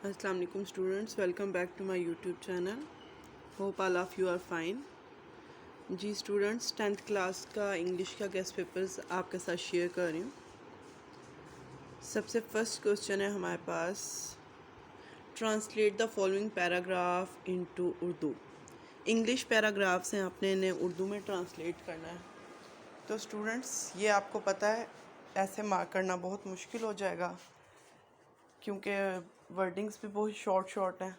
अस्सलाम वालेकुम students, welcome back to my YouTube channel. Hope all of you are fine. जी students, 10th class का English का guess papers आपके साथ शेयर कर रही हूँ। सबसे फर्स्ट क्वेश्चन है हमारे पास, translate the following paragraph into Urdu. English paragraphs हैं, आपने इन्हें उर्दू में ट्रांसलेट करना है। तो स्टूडेंट्स, ये आपको पता है ऐसे मार्क करना बहुत मुश्किल हो जाएगा क्योंकि वर्डिंग्स भी बहुत शॉर्ट हैं।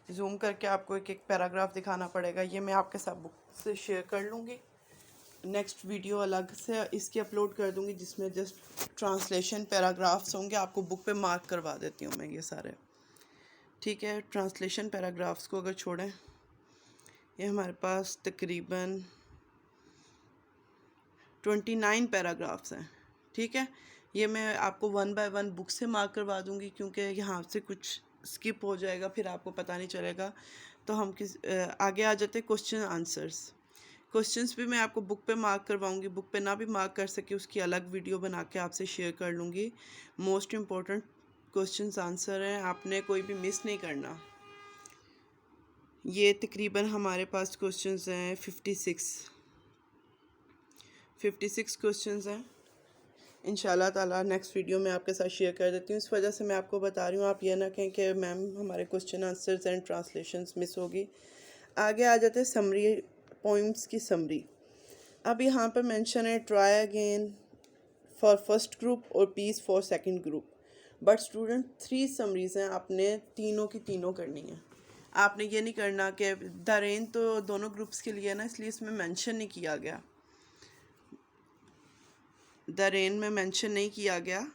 जूम करके आपको एक एक पैराग्राफ दिखाना पड़ेगा। ये मैं आपके साथ बुक से शेयर कर लूँगी। नेक्स्ट वीडियो अलग से इसकी अपलोड कर दूँगी जिसमें जस्ट ट्रांसलेशन पैराग्राफ्स होंगे। आपको बुक पे मार्क करवा देती हूँ मैं ये सारे, ठीक है। ट्रांसलेशन पैराग्राफ्स को अगर छोड़ें, ये हमारे पास तकरीबन 29 पैराग्राफ्स हैं, ठीक है। ये मैं आपको 1 बाय 1 बुक से मार्क करवा दूँगी क्योंकि यहाँ से कुछ स्किप हो जाएगा, फिर आपको पता नहीं चलेगा। तो हम आगे आ जाते हैं क्वेश्चन आंसर्स। क्वेश्चंस भी मैं आपको बुक पे मार्क करवाऊंगी। बुक पे ना भी मार्क कर सके उसकी अलग वीडियो बना के आपसे शेयर कर लूँगी। मोस्ट इम्पोर्टेंट क्वेश्चंस आंसर हैं, आपने कोई भी मिस नहीं करना। ये तकरीबन हमारे पास क्वेश्चंस हैं 56 क्वेश्चंस हैं। इंशाल्लाह ताला नेक्स्ट वीडियो में आपके साथ शेयर कर देती हूँ। इस वजह से मैं आपको बता रही हूँ, आप ये ना कहें कि मैम हमारे question answers and translations miss होगी। आगे आ जाते हैं समरी, पॉइंट्स की समरी। अब यहाँ पर मेंशन है try again for first group और piece for second group. But student 3 summaries हैं, आपने तीनों की तीनों करनी है। आपने ये नहीं करना कि द रेन तो दोनों ग्रुप्स के लिए है ना, इसलिए इसमें मेंशन नहीं किया गया। द रेन में मेंशन नहीं किया गया।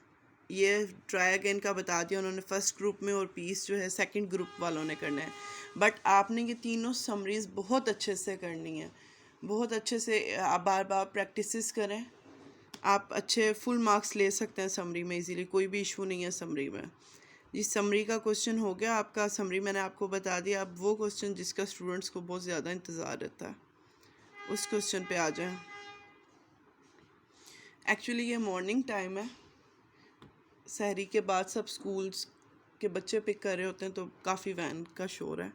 ये ट्राई अगेन का बता दिया उन्होंने फर्स्ट ग्रुप में, और पीस जो है सेकंड ग्रुप वालों ने करना है। बट आपने ये तीनों समरीज बहुत अच्छे से करनी है, बहुत अच्छे से। आप बार बार प्रैक्टिस करें, आप अच्छे फुल मार्क्स ले सकते हैं समरी में इजीली, कोई भी इशू नहीं है समरी में। जिस समरी का क्वेश्चन हो गया आपका, समरी मैंने आपको बता दिया। अब वो क्वेश्चन जिसका स्टूडेंट्स को बहुत ज़्यादा इंतज़ार रहता है, उस क्वेश्चन पे आ जाएं। एक्चुअली ये मॉर्निंग टाइम है, सहरी के बाद सब स्कूल्स के बच्चे पिक कर रहे होते हैं, तो काफ़ी वैन का शोर है।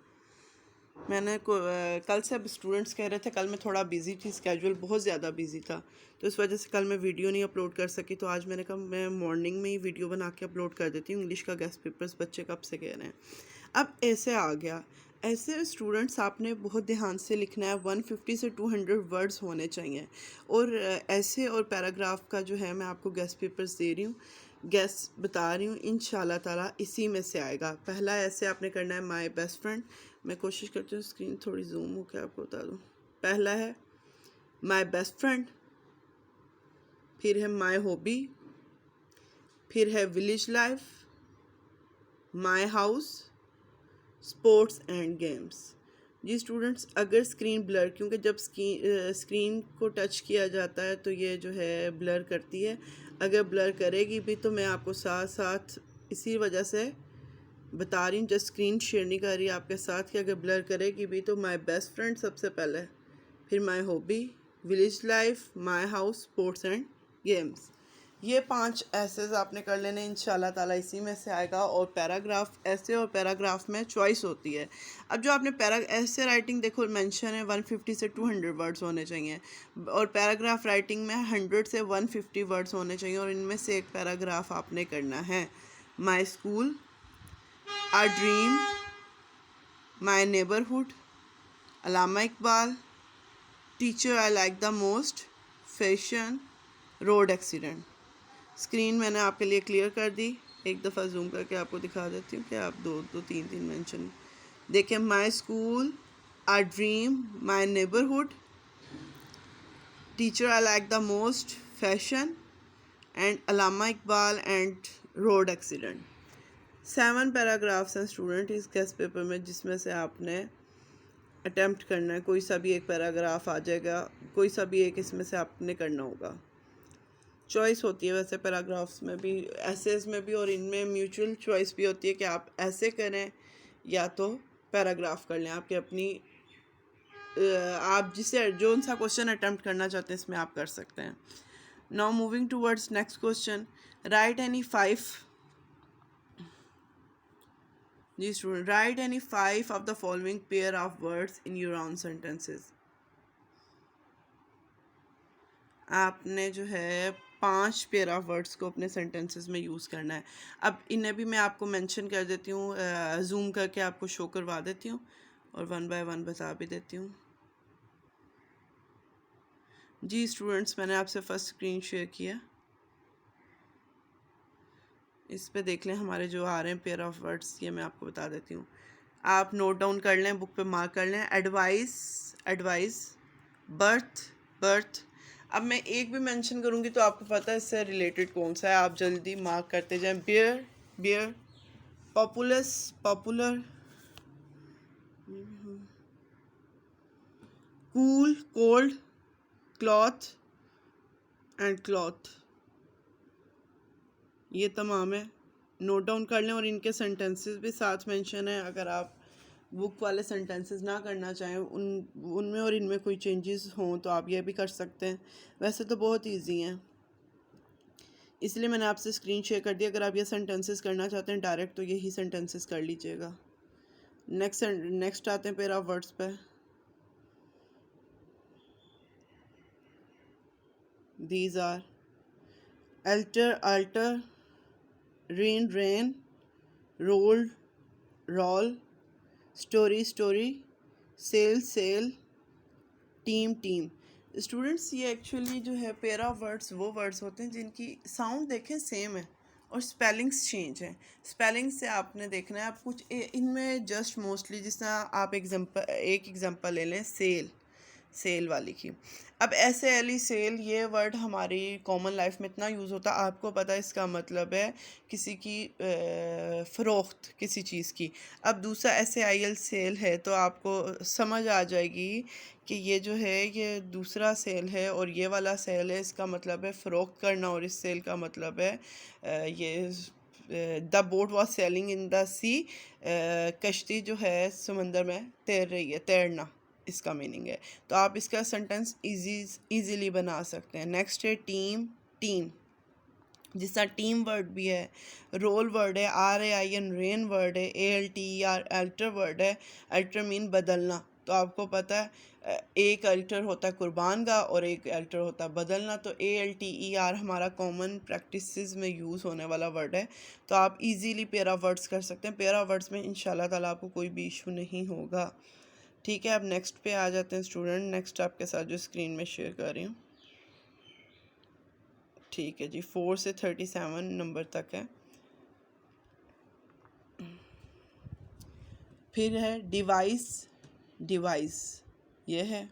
मैंने कल से अब स्टूडेंट्स कह रहे थे, कल मैं थोड़ा बिज़ी थी, स्केड्यूल बहुत ज़्यादा बिज़ी था, तो इस वजह से कल मैं वीडियो नहीं अपलोड कर सकी। तो आज मैंने कहा मैं मॉर्निंग में ही वीडियो बना के अपलोड कर देती हूँ। इंग्लिश का गेस्ट पेपर्स बच्चे कब से कह रहे हैं। अब ऐसे आ गया, ऐसे स्टूडेंट्स आपने बहुत ध्यान से लिखना है। 150 से 200 वर्ड्स होने चाहिए। और ऐसे और पैराग्राफ का जो है मैं आपको गेस्ट पेपर्स दे रही हूँ, गेस्ट बता रही हूँ, इंशाल्लाह ताला इसी में से आएगा। पहला ऐसे आपने करना है माय बेस्ट फ्रेंड। मैं कोशिश करती हूँ स्क्रीन थोड़ी जूम हो के आपको बता दूँ। पहला है माय बेस्ट फ्रेंड, फिर है माय हॉबी, फिर है village life, my house, sports and games. जी स्टूडेंट्स, अगर स्क्रीन ब्लर, क्योंकि जब स्क्रीन को टच किया जाता है तो ये जो है ब्लर करती है। अगर ब्लर करेगी भी तो मैं आपको साथ साथ इसी वजह से बता रही हूँ, जस्ट स्क्रीन शेयर नहीं कर रही आपके साथ, कि अगर ब्लर करेगी भी तो माय बेस्ट फ्रेंड सबसे पहले, फिर my hobby, village life, my house, sports and games. ये 5 ऐसे आपने कर लेने, इंशाल्लाह ताला इसी में से आएगा। और पैराग्राफ, ऐसे और पैराग्राफ में चॉइस होती है। अब जो आपने ऐसे राइटिंग देखो मेंशन है 150 से 200 वर्ड्स होने चाहिए, और पैराग्राफ राइटिंग में 100 से 150 वर्ड्स होने चाहिए। और इनमें से एक पैराग्राफ आपने करना है my school, our dream, my neighbourhood, Allama Iqbal, teacher I like the most, fashion, road accident. Screen मैंने आपके लिए क्लियर कर दी, एक दफ़ा जूम करके आपको दिखा देती हूँ कि आप दो तीन मेंशन देखें। My school, our dream, my neighbourhood, teacher I like the most, fashion and Allama Iqbal and road accident. 7 paragraphs हैं स्टूडेंट इस गेस्ट पेपर में, जिसमें से आपने अटेम्प्ट करना है। कोई सा भी एक पैराग्राफ आ जाएगा, कोई सा भी एक इसमें से आपने करना होगा। चॉइस होती है वैसे पैराग्राफ्स में भी, एसेस में भी, और इनमें म्यूचुअल चॉइस भी होती है कि आप ऐसे करें या तो पैराग्राफ कर लें। आपकी अपनी आप जिसे जो सा क्वेश्चन अटेम्प्ट करना चाहते हैं इसमें आप कर सकते हैं। Now moving towards next question, write any 5 जी student, write any 5 of the following pair of words in your own sentences. आपने जो है 5 पेयर ऑफ वर्ड्स को अपने सेंटेंसेस में यूज़ करना है। अब इन्हें भी मैं आपको मेंशन कर देती हूँ, जूम करके आपको शो करवा देती हूँ और 1 बाय 1 बता भी देती हूँ। जी स्टूडेंट्स, मैंने आपसे फर्स्ट स्क्रीन शेयर किया, इस पे देख लें हमारे जो आ रहे हैं पेयर ऑफ वर्ड्स, ये मैं आपको बता देती हूँ। आप नोट डाउन कर लें, बुक पे मार्क कर लें। Advice, advice, birth, birth. अब मैं एक भी मेंशन करूँगी तो आपको पता है इससे रिलेटेड कौन सा है, आप जल्दी मार्क करते जाएं। Beer, beer. Populous, popular. Cool, cold. Cloth and cloth. ये तमाम है, नोट डाउन कर लें और इनके सेंटेंसेस भी साथ मेंशन है। अगर आप बुक वाले सेंटेंसेस ना करना चाहें, उनमें और इनमें कोई चेंजेस हों तो आप ये भी कर सकते हैं। वैसे तो बहुत इजी हैं, इसलिए मैंने आपसे स्क्रीन शेयर कर दिया। अगर आप ये सेंटेंसेस करना चाहते हैं डायरेक्ट तो यही सेंटेंसेस कर लीजिएगा। नेक्स्ट आते हैं पेयर ऑफ वर्ड्स पे। These are alter, altar, rain, reign, role, roll, story, storey, sale, sail, team, teem. Students, ये एक्चुअली जो है पेयर ऑफ वर्ड्स वो वर्ड्स होते हैं जिनकी साउंड देखें सेम है और स्पेलिंग्स चेंज हैं। स्पेलिंग से आपने देखना है, आप कुछ इनमें जस्ट मोस्टली, जिस तरह आप एक एग्जांपल ले लें, सेल, सेल वाली की। अब ऐसे वाली सेल, ये वर्ड हमारी कॉमन लाइफ में इतना यूज़ होता है, आपको पता है इसका मतलब है किसी की फ़रोख्त, किसी चीज़ की। अब दूसरा ऐसे आई एल सेल है तो आपको समझ आ जाएगी कि ये जो है ये दूसरा सेल है और ये वाला सेल है, इसका मतलब है फ़रोख्त करना, और इस सेल का मतलब है ये the boat was sailing in the sea, कश्ती जो है समंदर में तैर रही है, तैरना इसका मीनिंग है। तो आप इसका सेंटेंस इजीली बना सकते हैं। नेक्स्ट है टीम, टीम, जिसका टीम वर्ड भी है, रोल वर्ड है, RAIN रेन वर्ड है, ALTER अल्टर वर्ड है। अल्टर मीन बदलना, तो आपको पता है एक अल्टर होता है कुर्बान का और एक अल्टर होता है बदलना। तो ALTER हमारा कॉमन प्रैक्टिसेस में यूज़ होने वाला वर्ड है, तो आप इजीली पेयर ऑफ वर्ड्स कर सकते हैं। पेयर ऑफ वर्ड्स में इंशाल्लाह ताला आपको कोई भी इशू नहीं होगा। ठीक है, अब नेक्स्ट पे आ जाते हैं स्टूडेंट। नेक्स्ट आपके साथ जो स्क्रीन में शेयर कर रही हूँ, ठीक है जी, 4 से 37 नंबर तक है। फिर है डिवाइस, डिवाइस ये है।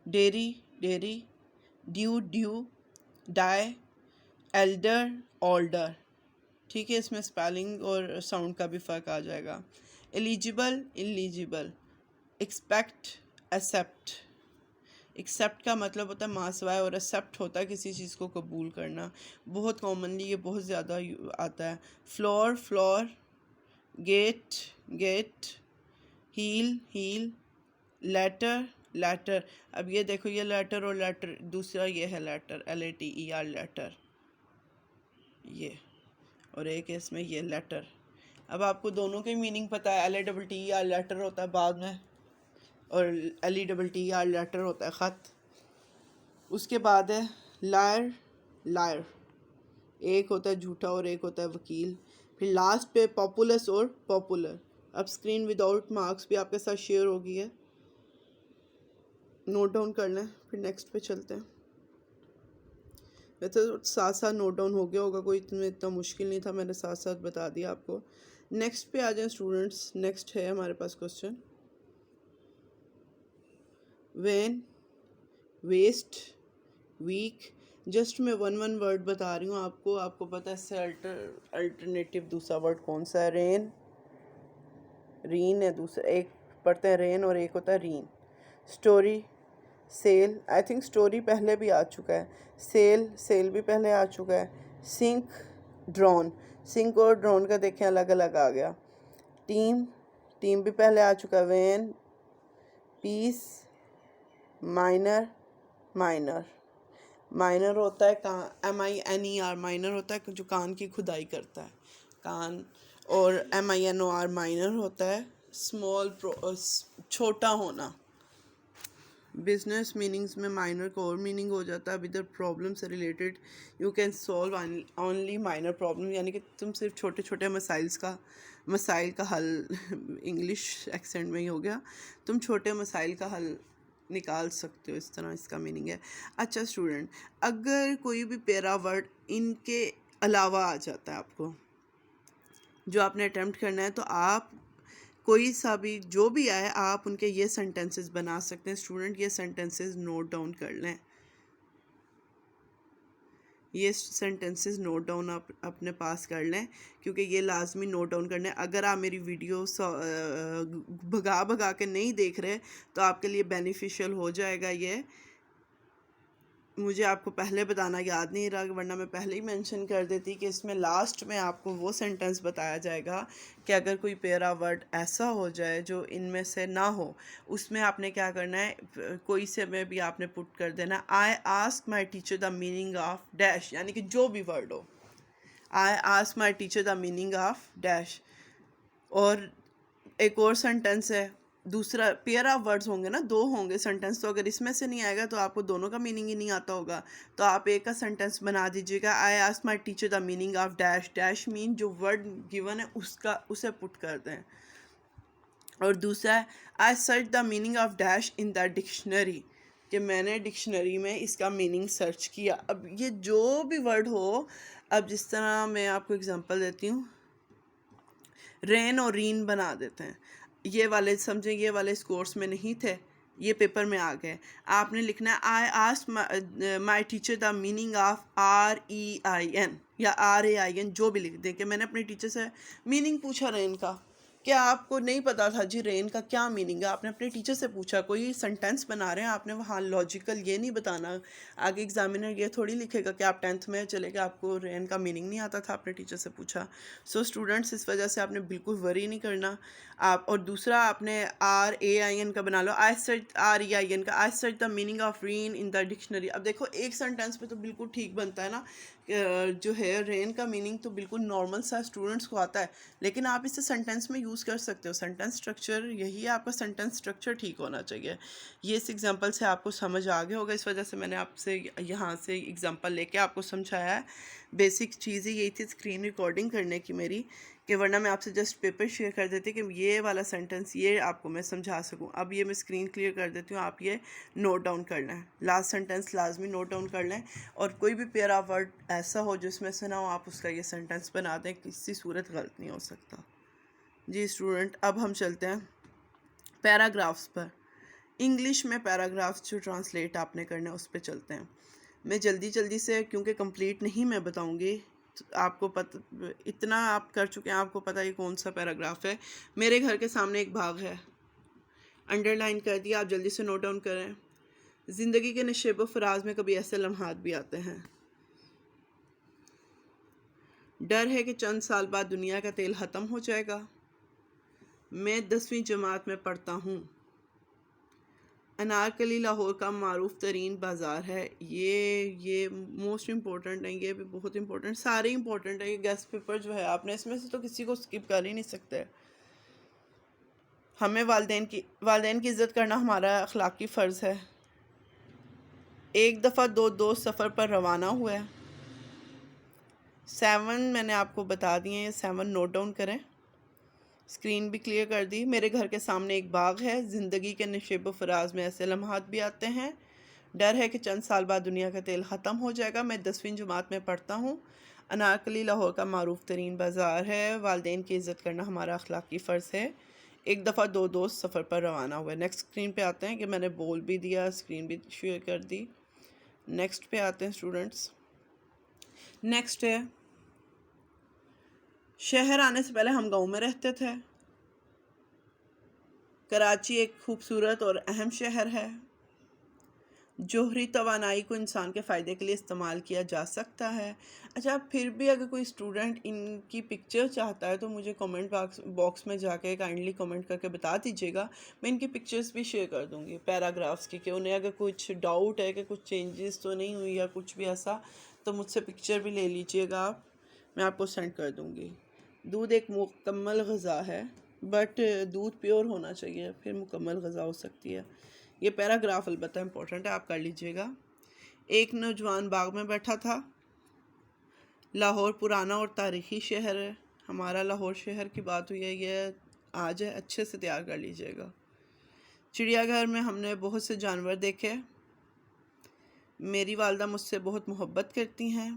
Dairy, dairy, due, dew, die, elder, older. ठीक है, इसमें स्पेलिंग और साउंड का भी फ़र्क आ जाएगा। Eligible, illegible, expect, except. Except का मतलब होता है मासवाए और एक्सेप्ट होता है किसी चीज़ को कबूल करना। बहुत कॉमनली ये बहुत ज़्यादा आता है। Floor, flour, gate, gait, heel, heal, letter, letter. अब ये देखो, ये लेटर और लेटर, दूसरा ये है लेटर, LATER लेटर, ये, और एक है इसमें ये लेटर। अब आपको दोनों के मीनिंग पता है, LATTER लेटर होता है बाद में और LETTER लेटर होता है ख़त। उसके बाद है लायर, लायर, एक होता है झूठा और एक होता है वकील। फिर लास्ट पे पॉपुलस और पॉपुलर। अब स्क्रीन विदाउट मार्क्स भी आपके साथ शेयर होगी है, नोट डाउन कर लें, फिर नेक्स्ट पे चलते हैं। वैसे तो साथ साथ नोट डाउन हो गया होगा, कोई इतना मुश्किल नहीं था, मैंने साथ साथ बता दिया आपको। नेक्स्ट पे आ जाएं स्टूडेंट्स। नेक्स्ट है हमारे पास question, when, west, week. Just मैं वन वर्ड बता रही हूँ आपको, आपको पता है इससे अल्टरनेटिव दूसरा वर्ड कौन सा है। रेन, रीन है दूसरा, एक पढ़ते हैं रेन और एक होता है reign. Story, sale, I think story पहले भी आ चुका है। सेल, सेल भी पहले आ चुका है। सिंक, ड्रोन, सिंक और ड्रोन का देखें अलग अलग आ गया। टीम, टीम भी पहले आ चुका है। Vain, peace, minor, miner, minor होता है MINER, माइनर होता है जो कान की खुदाई करता है, कान और MINOR माइनर होता है, स्मॉल छोटा होना। बिजनेस मीनिंग्स में माइनर का और मीनिंग हो जाता है, इधर प्रॉब्लम से related you can solve only minor problem, यानी कि तुम सिर्फ छोटे छोटे मसाइल का हल इंग्लिश एक्सेंट में ही हो गया, तुम छोटे मसाइल का हल निकाल सकते हो, इस तरह इसका मीनिंग है। अच्छा स्टूडेंट, अगर कोई भी पैरा वर्ड इनके अलावा आ जाता है आपको जो आपने अटेम्प्ट करना है, तो आप कोई सा भी जो भी आए आप उनके ये सेंटेंसेस बना सकते हैं। स्टूडेंट ये सेंटेंसेस नोट डाउन कर लें, ये सेंटेंसेस नोट डाउन आप अपने पास कर लें, क्योंकि ये लाजमी नोट डाउन करने। अगर आप मेरी वीडियो भगा भगा के नहीं देख रहे तो आपके लिए बेनिफिशियल हो जाएगा ये। मुझे आपको पहले बताना याद नहीं रहा, वरना मैं पहले ही मेंशन कर देती कि इसमें लास्ट में आपको वो सेंटेंस बताया जाएगा कि अगर कोई पैरा वर्ड ऐसा हो जाए जो इनमें से ना हो, उसमें आपने क्या करना है, कोई से में भी आपने पुट कर देना I ask my teacher the meaning of dash, यानी कि जो भी वर्ड हो, I ask my teacher the meaning of dash. और एक और सेंटेंस है, दूसरा पेयर ऑफ वर्ड्स होंगे ना, दो होंगे सेंटेंस, तो अगर इसमें से नहीं आएगा तो आपको दोनों का मीनिंग ही नहीं आता होगा, तो आप एक का सेंटेंस बना दीजिएगा I ask my teacher the meaning of dash. Dash mean जो वर्ड गिवन है उसे पुट कर दें। और दूसरा है I search the meaning of dash in the dictionary, कि मैंने डिक्शनरी में इसका मीनिंग सर्च किया। अब ये जो भी वर्ड हो, अब जिस तरह मैं आपको एग्जांपल देती हूँ, रेन और रीन बना देते हैं, ये वाले समझें, ये वाले इस कोर्स में नहीं थे, ये पेपर में आ गए। आपने लिखना है I asked my teacher the meaning of REIN या RAIN, जो भी लिख दें कि मैंने अपने टीचर से मीनिंग पूछा रेन का। क्या आपको नहीं पता था जी रेन का क्या मीनिंग है, आपने अपने टीचर से पूछा, कोई सेंटेंस बना रहे हैं आपने वहाँ लॉजिकल ये नहीं बताना, आगे एग्जामिनर ये थोड़ी लिखेगा कि आप 10th में चले गए आपको रेन का मीनिंग नहीं आता था, आपने टीचर से पूछा। सो स्टूडेंट्स, इस वजह से आपने बिल्कुल वरी नहीं करना आप। और दूसरा आपने RAIN का बना लो, आई सर्च REIN का, I search the meaning of rain in the dictionary. अब देखो एक सेंटेंस पे तो बिल्कुल ठीक बनता है ना, जो है रेन का मीनिंग तो बिल्कुल नॉर्मल सा स्टूडेंट्स को आता है, लेकिन आप इसे सेंटेंस में यूज़ कर सकते हो। सेंटेंस स्ट्रक्चर यही है, आपका सेंटेंस स्ट्रक्चर ठीक होना चाहिए। ये इस एग्जांपल से आपको समझ आ गया होगा, इस वजह से मैंने आपसे यहाँ से एग्जांपल लेके आपको समझाया है। बेसिक चीज़ ही यही थी स्क्रीन रिकॉर्डिंग करने की मेरी, कि वरना मैं आपसे जस्ट पेपर शेयर कर देती कि ये वाला सेंटेंस ये आपको मैं समझा सकूं। अब ये मैं स्क्रीन क्लियर कर देती हूँ, आप ये नोट डाउन कर लें, लास्ट सेंटेंस लाजमी नोट डाउन कर लें। और कोई भी पैरा वर्ड ऐसा हो जिसमें से ना हो, आप उसका ये सेंटेंस बना दें, किसी सूरत गलत नहीं हो सकता। जी स्टूडेंट, अब हम चलते हैं पैराग्राफ्स पर। इंग्लिश में पैराग्राफ्स जो ट्रांसलेट आपने करना है उस पर चलते हैं। मैं जल्दी से, क्योंकि कंप्लीट नहीं मैं बताऊंगी, आपको पता इतना आप कर चुके हैं, आपको पता है कौन सा पैराग्राफ है। मेरे घर के सामने एक बाग है, अंडरलाइन कर दिया, आप जल्दी से नोट डाउन करें। ज़िंदगी के नशेब व फराज में कभी ऐसे लम्हात भी आते हैं, डर है कि चंद साल बाद दुनिया का तेल ख़त्म हो जाएगा। मैं 10वीं जमात में पढ़ता हूँ। अनारकली लाहौर का मारूफ तरीन बाज़ार है। ये मोस्ट इम्पोर्टेंट है, ये भी बहुत इम्पोर्टेंट, सारे इम्पोर्टेंट है। ये गेस्ट पेपर जो है आपने इसमें से तो किसी को स्किप कर ही नहीं सकते। हमें वालिदैन की इज़्ज़त करना हमारा अखलाकी फ़र्ज़ है। एक दफ़ा दो दोस्त सफ़र पर रवाना हुए। 7 मैंने आपको बता दिए हैं, 7 नोट डाउन करें। स्क्रीन भी क्लियर कर दी। मेरे घर के सामने एक बाग है, ज़िंदगी के नशेब फराज में ऐसे लम्हात भी आते हैं, डर है कि चंद साल बाद दुनिया का तेल ख़त्म हो जाएगा। मैं 10वीं जमात में पढ़ता हूँ। अनारकली लाहौर का मारूफ तरीन बाज़ार है। वालिदैन की इज़्ज़त करना हमारा अखलाकी फ़र्ज़ है। एक दफ़ा दो दोस्त सफ़र पर रवाना हुए। नेक्स्ट स्क्रीन पे आते हैं, कि मैंने बोल भी दिया, स्क्रीन भी शेयर कर दी। नेक्स्ट पे आते हैं स्टूडेंट्स। नेक्स्ट है, शहर आने से पहले हम गांव में रहते थे। कराची एक खूबसूरत और अहम शहर है। जोहरी तवानाई को इंसान के फ़ायदे के लिए इस्तेमाल किया जा सकता है। अच्छा, फिर भी अगर कोई स्टूडेंट इनकी पिक्चर चाहता है तो मुझे कमेंट बॉक्स में जाके काइंडली कमेंट करके बता दीजिएगा, मैं इनकी पिक्चर्स भी शेयर कर दूँगी पैराग्राफ्स की, कि उन्हें अगर कुछ डाउट है कि कुछ चेंजेस तो नहीं हुई या कुछ भी ऐसा, तो मुझसे पिक्चर भी ले लीजिएगा आप, मैं आपको सेंड कर दूँगी। दूध एक मुकम्मल ग़िज़ा है, बट दूध प्योर होना चाहिए, फिर मुकम्मल ग़िज़ा हो सकती है। ये पैराग्राफ अलबत्ता इम्पोर्टेंट है, आप कर लीजिएगा। एक नौजवान बाग में बैठा था। लाहौर पुराना और तारीख़ी शहर है। हमारा लाहौर शहर की बात हुई है, ये आज है, अच्छे से तैयार कर लीजिएगा। चिड़ियाघर में हमने बहुत से जानवर देखे। मेरी वालदा मुझसे बहुत मोहब्बत करती हैं।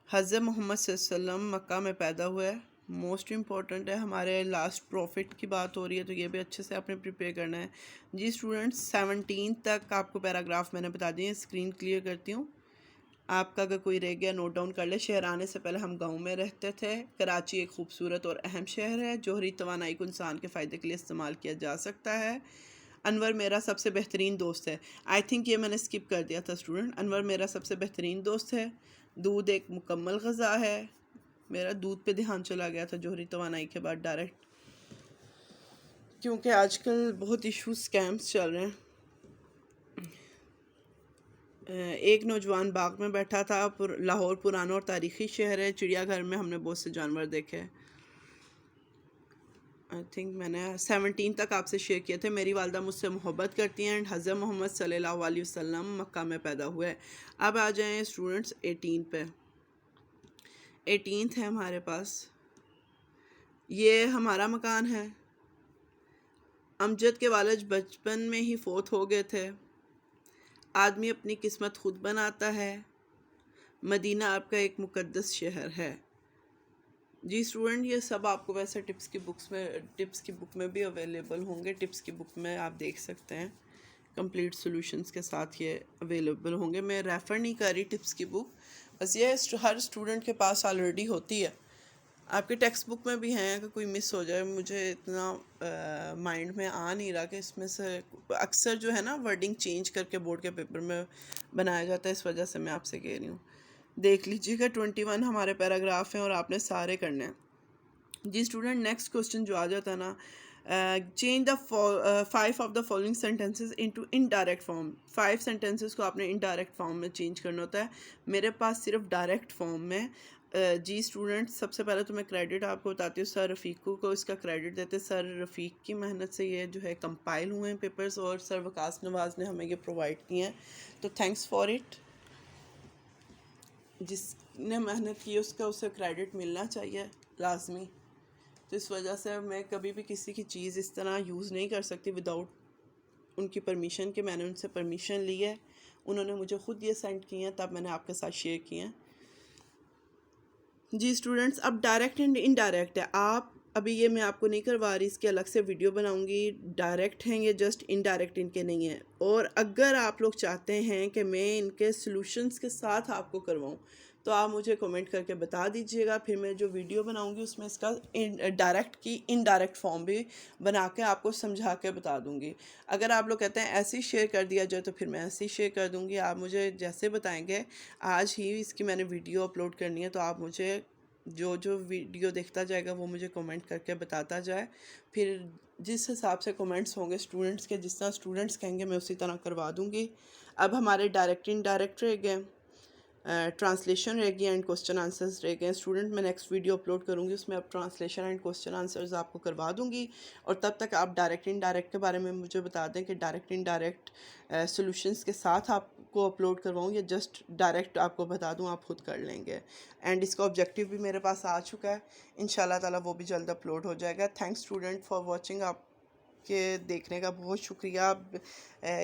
हज़रत मोहम्मद सल्लल्लाहु अलैहि वसल्लम मक्का में पैदा हुए। मोस्ट इम्पॉर्टेंट है, हमारे लास्ट प्रॉफिट की बात हो रही है, तो ये भी अच्छे से आपने प्रिपेयर करना है। जी स्टूडेंट्स, 17 तक आपको पैराग्राफ मैंने बता दिए। स्क्रीन क्लियर करती हूँ। आपका अगर कोई रह गया नोट डाउन कर ले। शहर आने से पहले हम गांव में रहते थे। कराची एक खूबसूरत और अहम शहर है। जोहरी तवानाई को इंसान के फ़ायदे के लिए इस्तेमाल किया जा सकता है। अनवर मेरा सबसे बेहतरीन दोस्त है। आई थिंक ये मैंने स्किप कर दिया था स्टूडेंट। अनवर मेरा सबसे बेहतरीन दोस्त है। दूध एक मुकम्मल ग़िज़ा है। मेरा दूध पे ध्यान चला गया था जोहरी तवानाई के बाद डायरेक्ट, क्योंकि आजकल बहुत इशू स्कैम्स चल रहे हैं। एक नौजवान बाग में बैठा था। लाहौर पुराना और तारीख़ी शहर है। चिड़ियाघर में हमने बहुत से जानवर देखे। आई थिंक मैंने 17 तक आपसे शेयर किए थे। मेरी वालदा मुझसे मोहब्बत करती हैं एंड हज़रत मोहम्मद सल्लल्लाहु अलैहि वसल्लम मक्का में पैदा हुए। अब आ जाएं स्टूडेंट्स 18 पे। 18th है हमारे पास। ये हमारा मकान है। अमजद के वालिद बचपन में ही फोत हो गए थे। आदमी अपनी किस्मत खुद बनाता है। मदीना आपका एक मुकद्दस शहर है। जी स्टूडेंट, ये सब आपको वैसे टिप्स की बुक में भी अवेलेबल होंगे। टिप्स की बुक में आप देख सकते हैं, कंप्लीट सॉल्यूशंस के साथ ये अवेलेबल होंगे। मैं रेफ़र नहीं कर रही टिप्स की बुक, बस ये हर स्टूडेंट के पास ऑलरेडी होती है। आपके टेक्स्ट बुक में भी हैं, अगर कोई मिस हो जाए। मुझे इतना माइंड में आ नहीं रहा कि इसमें से अक्सर जो है ना वर्डिंग चेंज करके बोर्ड के पेपर में बनाया जाता है, इस वजह से मैं आपसे कह रही हूँ। देख लीजिएगा, 21 हमारे पैराग्राफ हैं और आपने सारे करने हैं। जी स्टूडेंट, नेक्स्ट क्वेश्चन जो आ जाता है ना, change the 5 of the following sentences into indirect form. 5 sentences को आपने इनडायरेक्ट फॉर्म में चेंज करना होता है। मेरे पास सिर्फ डायरेक्ट फॉर्म में। जी स्टूडेंट, सबसे पहले तो मैं क्रेडिट आपको बताती हूँ। सर रफ़ीक को इसका क्रेडिट देते। सर रफ़ीक की मेहनत से ये जो है कंपाइल हुए हैं पेपर्स, और सर वकास नवाज़ ने हमें ये प्रोवाइड किए हैं, तो थैंक्स फॉर इट। जिसने मेहनत की उसका उसे क्रेडिट मिलना चाहिए लाजमी। तो इस वजह से मैं कभी भी किसी की चीज़ इस तरह यूज़ नहीं कर सकती विदाउट उनकी परमिशन के। मैंने उनसे परमिशन ली है, उन्होंने मुझे ख़ुद ये सेंड किए हैं, तब मैंने आपके साथ शेयर किए हैं। जी स्टूडेंट्स, अब डायरेक्ट एंड इनडायरेक्ट है। आप अभी ये मैं आपको नहीं करवा रही, इसकी अलग से वीडियो बनाऊंगी। डायरेक्ट हैं ये, जस्ट इनडायरेक्ट इनके नहीं है। और अगर आप लोग चाहते हैं कि मैं इनके सॉल्यूशंस के साथ आपको करवाऊं, तो आप मुझे कमेंट करके बता दीजिएगा। फिर मैं जो वीडियो बनाऊंगी उसमें इसका डायरेक्ट की इनडायरेक्ट फॉर्म भी बना के आपको समझा के बता दूंगी। अगर आप लोग कहते हैं ऐसे ही शेयर कर दिया जाए, तो फिर मैं ऐसे ही शेयर कर दूंगी। आप मुझे जैसे बताएंगे, आज ही इसकी मैंने वीडियो अपलोड करनी है, तो आप मुझे जो वीडियो देखता जाएगा वो मुझे कमेंट करके बताता जाए। फिर जिस हिसाब से कमेंट्स होंगे स्टूडेंट्स के, जिस तरह स्टूडेंट्स कहेंगे, मैं उसी तरह करवा दूंगी। अब हमारे डायरेक्ट इनडायरेक्ट रह गए, ट्रांसलेशन रह गई एंड क्वेश्चन आंसर्स रह गए। स्टूडेंट, मैं नेक्स्ट वीडियो अपलोड करूँगी, उसमें अब ट्रांसलेशन एंड क्वेश्चन आंसर्स आपको करवा दूँगी। और तब तक आप डायरेक्ट इनडायरेक्ट के बारे में मुझे बता दें कि डायरेक्ट इनडायरेक्ट सॉल्यूशंस के साथ आपको अपलोड करवाऊँ या जस्ट डायरेक्ट आपको बता दूँ, आप खुद कर लेंगे। एंड इसका ऑब्जेक्टिव भी मेरे पास आ चुका है, इंशाल्लाह ताला वो भी जल्द अपलोड हो जाएगा। Thanks student for watching. आप के देखने का बहुत शुक्रिया।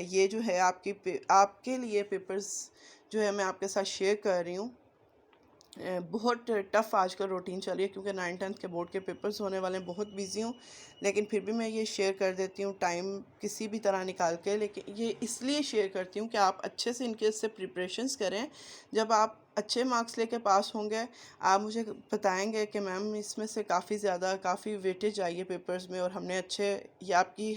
ये जो है आपके लिए पेपर्स जो है मैं आपके साथ शेयर कर रही हूँ। बहुत टफ़ आजकल रूटीन चल रही है, क्योंकि 9th-10th के बोर्ड के पेपर्स होने वाले हैं। बहुत बिज़ी हूँ, लेकिन फिर भी मैं ये शेयर कर देती हूँ टाइम किसी भी तरह निकाल के। लेकिन ये इसलिए शेयर करती हूँ कि आप अच्छे से इनके से प्रिपरेशंस करें। जब आप अच्छे मार्क्स लेके पास होंगे, आप मुझे बताएंगे कि मैम इसमें से काफ़ी वेटेज आई है पेपर्स में, और हमने या आपकी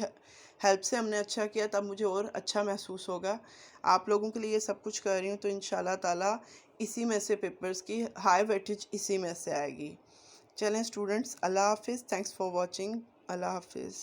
हेल्प से हमने अच्छा किया, तब मुझे और अच्छा महसूस होगा। आप लोगों के लिए ये सब कुछ कर रही हूँ, तो इंशाल्लाह ताला इसी में से पेपर्स की हाई वेटेज इसी में से आएगी। चलें स्टूडेंट्स, अल्लाह हाफिज़। Thanks for watching. अल्लाह हाफिज़।